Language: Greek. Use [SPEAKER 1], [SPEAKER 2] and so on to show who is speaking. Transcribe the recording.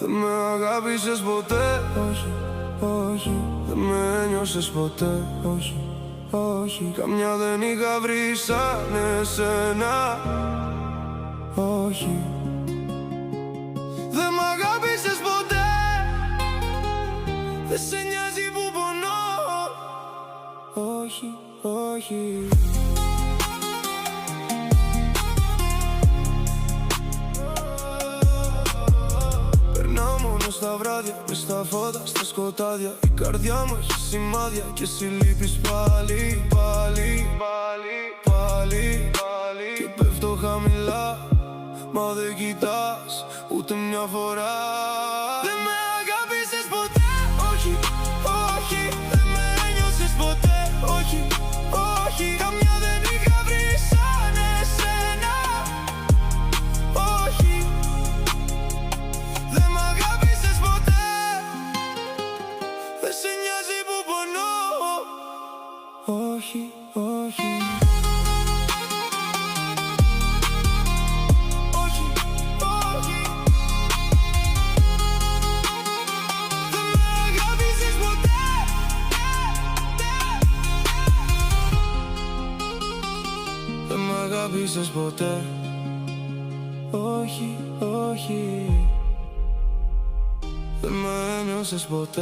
[SPEAKER 1] Δεν με αγάπησες ποτέ, όχι, όχι. Δεν με ένιωσες ποτέ, όχι, όχι. Καμιά δεν είχα βρει σαν εσένα, όχι. Δεν μ' αγάπησες ποτέ, δεν σε νοιάζει που πονώ, όχι, όχι. Περνάω μόνο στα βράδια, μες στα φώτα, στα σκοτάδια. Η καρδιά μου έχει σημάδια και εσύ λείπεις πάλι, πάλι, πάλι, πάλι, πάλι. Και πέφτω χαμηλά, μα δεν κοιτάς ούτε μια φορά. Δεν με αγάπησες ποτέ, όχι, όχι. Δεν με ένιωσες ποτέ, όχι, όχι. Καμιά δεν είχα βρει σαν εσένα, όχι. Δεν μ' αγάπησες ποτέ, δεν σε νοιάζει που πονώ, όχι, όχι. Δεν μ' αγάπησες ποτέ, όχι, όχι. Δεν με ένιωσες ποτέ.